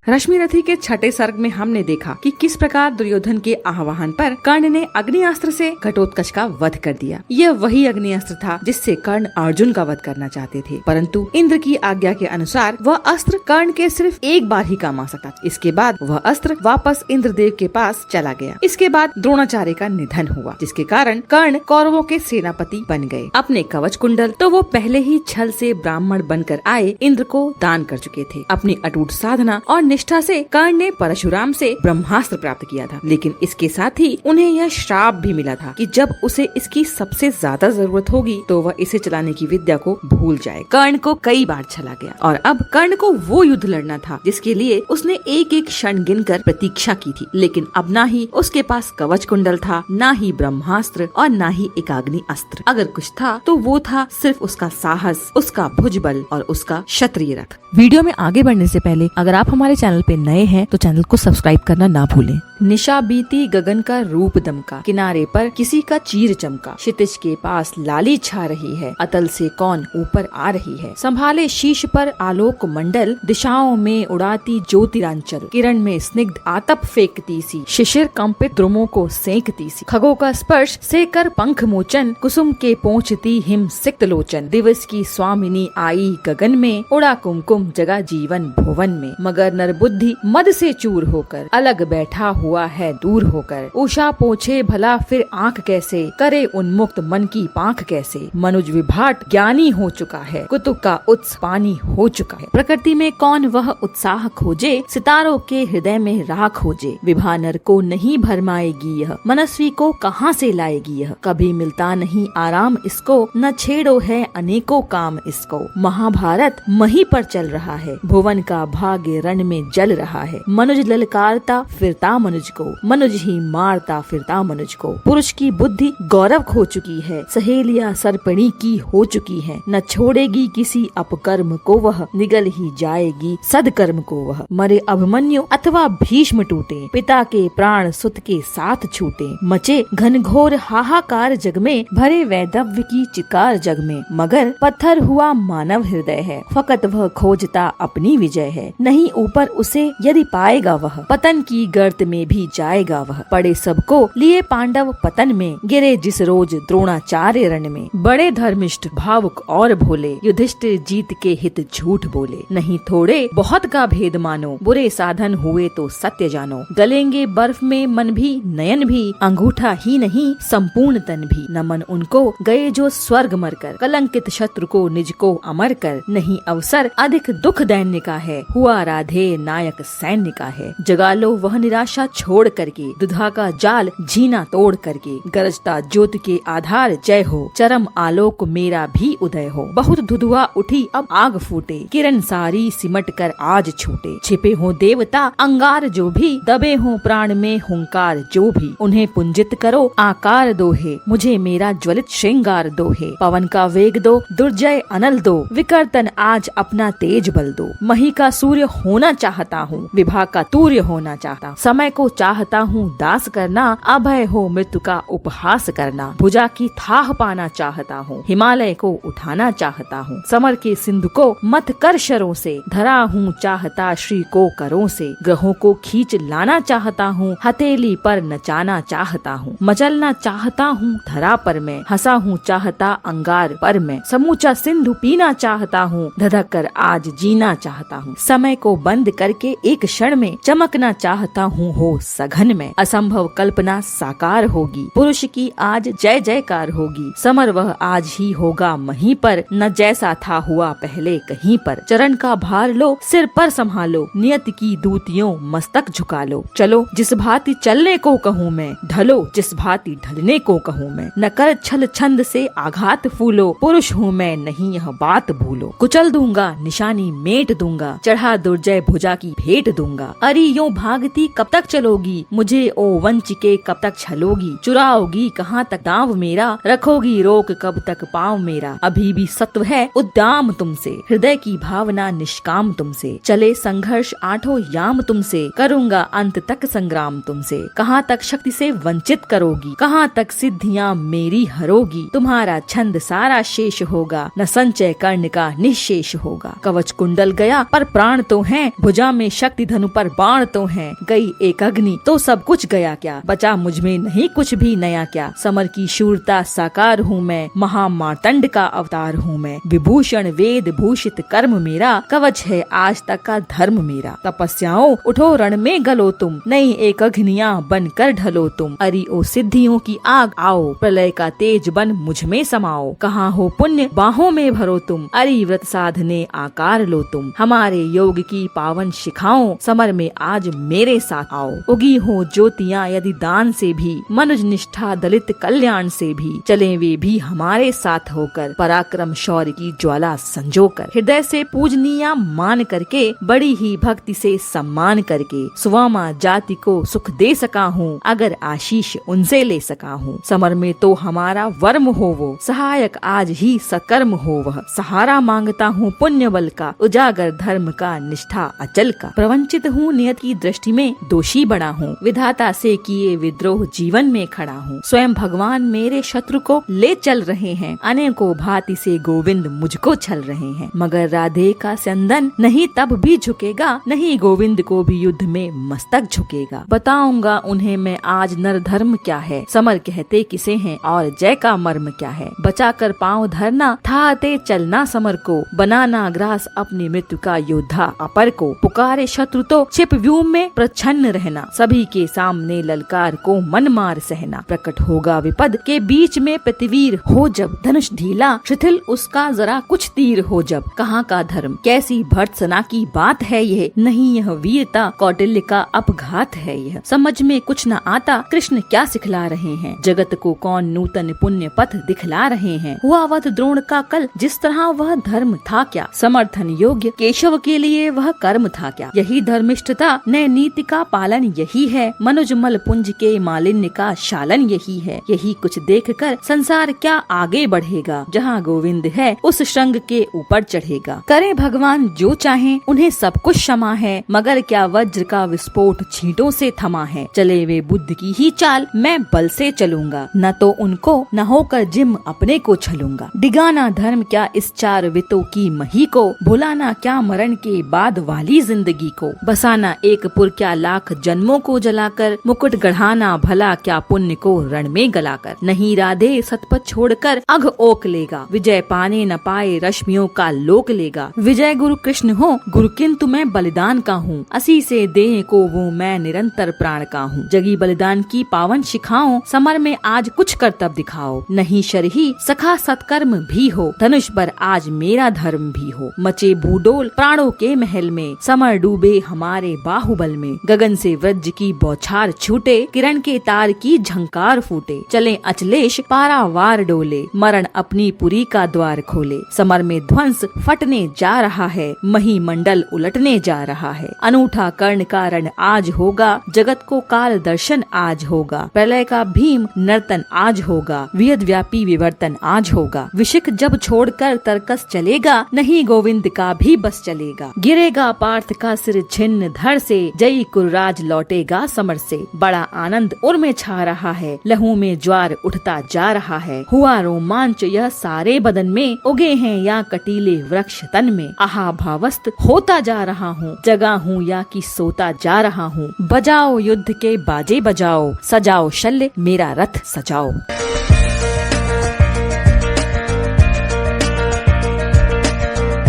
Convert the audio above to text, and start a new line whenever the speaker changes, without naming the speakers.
रश्मि रथी के छठे सर्ग में हमने देखा कि किस प्रकार दुर्योधन के आह्वान पर कर्ण ने अग्निअस्त्र से घटोत्कच का वध कर दिया। यह वही अग्निअस्त्र था जिससे कर्ण अर्जुन का वध करना चाहते थे, परंतु इंद्र की आज्ञा के अनुसार वह अस्त्र कर्ण के सिर्फ एक बार ही काम आ सका। इसके बाद वह अस्त्र वापस इंद्रदेव के पास चला गया। इसके बाद द्रोणाचार्य का निधन हुआ, जिसके कारण कर्ण कौरवों के सेनापति बन गए। अपने कवच कुंडल तो वो पहले ही छल से ब्राह्मण बनकर आए इंद्र को दान कर चुके थे। अपनी अटूट साधना और निष्ठा से कर्ण ने परशुराम से ब्रह्मास्त्र प्राप्त किया था, लेकिन इसके साथ ही उन्हें यह श्राप भी मिला था कि जब उसे इसकी सबसे ज्यादा जरूरत होगी तो वह इसे चलाने की विद्या को भूल जाए। कर्ण को कई बार छला गया और अब कर्ण को वो युद्ध लड़ना था जिसके लिए उसने एक एक क्षण गिनकर प्रतीक्षा की थी, लेकिन अब ना ही उसके पास कवच कुंडल था, ना ही ब्रह्मास्त्र और ना ही एकाग्नि अस्त्र। अगर कुछ था तो वो था सिर्फ उसका साहस, उसका भुजबल और उसका क्षत्रिय रथ।
वीडियो में आगे बढ़ने से पहले अगर आप हमारे चैनल पे नए हैं तो चैनल को सब्सक्राइब करना ना भूलें।
निशा बीती गगन का रूप दमका, किनारे पर किसी का चीर चमका, क्षितिज के पास लाली छा रही है, अतल से कौन ऊपर आ रही है। संभाले शीश पर आलोक मंडल, दिशाओं में उड़ाती ज्योतिरांचल, किरण में स्निग्ध आतप फेंकती सी, शिशिर कंपित द्रुमों को सेंकती सी, खगों का स्पर्श से कर पंख मोचन, कुसुम के पहुँचती हिम सिक्त लोचन, दिवस की स्वामिनी आई गगन में, उड़ा कुमकुम जगा जीवन भुवन में, मगर नर बुद्धि मद से चूर होकर, अलग बैठा हुआ है दूर होकर, उषा पोछे भला फिर आंख कैसे, करे उन्मुक्त मन की पांख कैसे, मनुज विभाट ज्ञानी हो चुका है, कुतुब का उत्स पानी हो चुका है। प्रकृति में कौन वह उत्साह खोजे, सितारों के हृदय में राह खोजे, विभा नर को नहीं भरमाएगी यह, मनस्वी को कहाँ से लाएगी यह, कभी मिलता नहीं आराम इसको, न छेड़ो है अनेकों काम इसको, महाभारत मही पर चल रहा है, भुवन का भाग्य रण में जल रहा है, मनुज ललकारता फिरता मनुज को, मनुज ही मारता फिरता मनुज को, पुरुष की बुद्धि गौरव खो चुकी है, सहेलियां सर्पणी की हो चुकी है, न छोड़ेगी किसी अपकर्म को वह, निगल ही जाएगी सदकर्म को वह, मरे अभिमन्यु अथवा भीष्म टूटे, पिता के प्राण सुत के साथ छूटे, मचे घनघोर हाहाकार जग में, भरे वैदव्य की चिकार जग में, मगर पत्थर हुआ मानव हृदय है, फकत वह खोजता अपनी विजय है, नहीं ऊपर उसे यदि पाएगा वह, पतन की गर्त में भी जाएगा वह, पड़े सबको लिए पांडव पतन में, गिरे जिस रोज द्रोणाचार्य रण में, बड़े धर्मिष्ठ भावुक और भोले, युधिष्ठिर जीत के हित झूठ बोले, नहीं थोड़े बहुत का भेद मानो, बुरे साधन हुए तो सत्य जानो, गलेंगे बर्फ में मन भी नयन भी, अंगूठा ही नहीं संपूर्ण तन भी, नमन उनको गए जो स्वर्ग मरकर, कलंकित शत्रु को निज को अमर कर, नहीं अवसर अधिक दुख दैन्य का है, हुआ राधे नायक सैन्य का है, जगा लो वह निराशा छोड़ करके, दुधा का जाल झीना तोड़ करके, गरजता ज्योति के आधार जय हो, चरम आलोक मेरा भी उदय हो, बहुत धुधुआ उठी अब आग फूटे, किरण सारी सिमट कर आज छूटे, छिपे हो देवता अंगार जो भी, दबे हो प्राण में हुंकार जो भी, उन्हें पुंजित करो आकार दो है, मुझे मेरा ज्वलित श्रृंगार दो है, पवन का वेग दो दुर्जय अनल दो, विकर्तन आज अपना तेज बल दो, मही का सूर्य होना चाहता हूँ, विभा का तूर्य होना चाहता, समय को चाहता हूँ दास करना, अभय हो मृत्यु का उपहास करना, भुजा की थाह पाना चाहता हूँ, हिमालय को उठाना चाहता हूँ, समर के सिंधु को मत कर शरों से, धरा हूँ चाहता श्री को करों से, ग्रहों को खींच लाना चाहता हूँ, हथेली पर नचाना चाहता हूँ, मचलना चाहता हूँ धरा पर मैं, हंसा हूँ चाहता अंगार पर मैं, समूचा सिंधु पीना चाहता हूँ, धधक कर आज जीना चाहता हूँ, समय को बंद करके एक क्षण में चमकना चाहता हूँ हो सघन में, असंभव कल्पना साकार होगी, पुरुष की आज जय जयकार होगी, समर वह आज ही होगा महीं पर, न जैसा था हुआ पहले कहीं पर, चरण का भार लो सिर पर संभालो, नियत की दूतियों मस्तक झुका लो, चलो जिस भांति चलने को कहूँ मैं, ढलो जिस भांति ढलने को कहूँ मैं, न कर छल छंद से आघात फूलो, पुरुष हूँ मैं नहीं यह बात भूलो, कुचल दूंगा निशानी मेट दूंगा, चढ़ा दुर्जय भुजा की भेंट दूंगा, अरे यूं भागती कब तक चलोगी, मुझे ओ वंचिके कब तक छलोगी, चुराओगी कहाँ तक दांव मेरा, रखोगी रोक कब तक पाँव मेरा, अभी भी सत्व है उद्दाम तुमसे, हृदय की भावना निष्काम तुमसे, चले संघर्ष आठों याम तुमसे, करूंगा अंत तक संग्राम तुमसे, कहाँ तक शक्ति से वंचित करोगी, कहाँ तक सिद्धियाँ मेरी हरोगी, तुम्हारा छंद सारा शेष होगा, न संचय कर्ण का निशेष होगा, कवच कुंडल गया पर प्राण तो हैं, भुजा में शक्ति, धनु पर बाण तो है, गई एक अग्नि तो सब कुछ गया क्या, बचा मुझ में नहीं कुछ भी नया क्या, समर की शूरता साकार हूँ मैं, महामार्तंड का अवतार हूँ मैं, विभूषण वेद भूषित कर्म मेरा, कवच है आज तक का धर्म मेरा, तपस्याओं उठो रण में गलो तुम, नई एक अग्नियां बनकर ढलो तुम, अरि ओ सिद्धियों की आग आओ, प्रलय का तेज बन मुझ में समाओ, कहाँ हो पुण्य बाहों में भरो तुम, अरि व्रत साधने आकार लो तुम, हमारे योग की पावन शिखाओं, समर में आज मेरे साथ आओ, उगी हो ज्योतियां यदि दान से भी, मनुज निष्ठा दलित कल्याण से भी, चले वे भी हमारे साथ होकर, पराक्रम शौर्य की ज्वाला संजोकर, हृदय से पूजनीय मान करके, बड़ी ही भक्ति से सम्मान करके, सुवामा जाति को सुख दे सका हूँ, अगर आशीष उनसे ले सका हूँ, समर में तो हमारा वर्म हो वो, सहायक आज ही सकर्म हो वह, सहारा मांगता हूँ पुण्य बल का, उजागर धर्म का निष्ठा अचल का, प्रवंचित हूँ नियत की दृष्टि में दोषी बना हूँ, विधाता से किए विद्रोह जीवन में खड़ा हूँ, स्वयं भगवान मेरे शत्रु को ले चल रहे हैं, अनेकों भांति से गोविंद मुझको छल रहे हैं, मगर राधे का संदन नहीं तब भी झुकेगा, नहीं गोविंद को भी युद्ध में मस्तक झुकेगा, बताऊंगा उन्हें मैं आज नर धर्म क्या है, समर कहते किसे हैं और जय का मर्म क्या है, बचा कर पाँव धरना थाते चलना समर को, बनाना ग्रास अपनी मृत्यु का योद्धा अपर को, पुकारे शत्रु तो छिप व्यूह में प्रच्छन्न रहना, सभी के सामने ललकार को मन मार सहना, प्रकट होगा विपद के बीच में प्रतिवीर हो जब, धनुष ढीला शिथिल उसका जरा कुछ तीर हो जब, कहाँ का धर्म कैसी भर्त्सना की बात है यह, नहीं यह वीरता कौटिल्य का अपघात है यह, समझ में कुछ न आता कृष्ण क्या सिखला रहे हैं, जगत को कौन नूतन पुण्य पथ दिखला रहे हैं, हुआ वध द्रोण का कल जिस तरह वह धर्म था क्या, समर्थन योग्य केशव के लिए वह कर्म था क्या, यही धर्मिष्ठता नए नीति का पालन यही है, मनुज मल पुंज के मालिन्य का शालन यही है, यही कुछ देखकर संसार क्या आगे बढ़ेगा, जहाँ गोविंद है उस श्रृंग के ऊपर चढ़ेगा, करे भगवान जो चाहे उन्हें सब कुछ क्षमा है, मगर क्या वज्र का विस्फोट छींटों से थमा है, चले वे बुद्ध की ही चाल मैं बल से चलूंगा, न तो उनको न होकर जिम अपने को छलूंगा, डिगाना धर्म क्या इस चार वितों की मही को, भुलाना क्या मरण के बाद वाली जिंदगी को, बसाना एक पुर क्या लाख जन्मों को जलाकर, मुकुट गढ़ाना भला क्या पुण्य को रण में गलाकर, नहीं राधे सतपथ छोड़कर अघ ओक लेगा, विजय पाने न पाए रश्मियों का लोक लेगा, विजय गुरु कृष्ण हो गुरु किंतु मैं बलिदान का हूँ, असी से देह को वो मैं निरंतर प्राण का हूँ, जगी बलिदान की पावन शिखाओं, समर में आज कुछ कर्तव्य दिखाओ, नहीं शरही सखा सत्कर्म भी हो, धनुष पर आज मेरा धर्म भी हो, मचे भूडोल प्राणों के महल में, समर डूबे हमारे बाहुबल में, गगन से वज्र की बौछार छूटे, किरण के तार की झंकार फूटे, चले अचलेश पारावार डोले, मरण अपनी पुरी का द्वार खोले, समर में ध्वंस फटने जा रहा है, मही मंडल उलटने जा रहा है, अनूठा कर्ण का रण आज होगा, जगत को काल दर्शन आज होगा, प्रलय का भीम नर्तन आज होगा, वियद व्यापी विवर्तन आज होगा, विशिख जब छोड़कर तरकस चलेगा, नहीं गोविंद का भी बस चलेगा, गिरेगा पार्थ का सिर छिन्न धड़ से, जय कुर्राज लौटेगा समर से, बड़ा आनंद उर में छा रहा है, लहू में ज्वार उठता जा रहा है, हुआ रोमांच यह सारे बदन में, उगे हैं या कटीले वृक्ष तन में, आहा भावस्त होता जा रहा हूँ, जगा हूँ या कि सोता जा रहा हूँ, बजाओ युद्ध के बाजे बजाओ, सजाओ शल्य मेरा रथ सजाओ।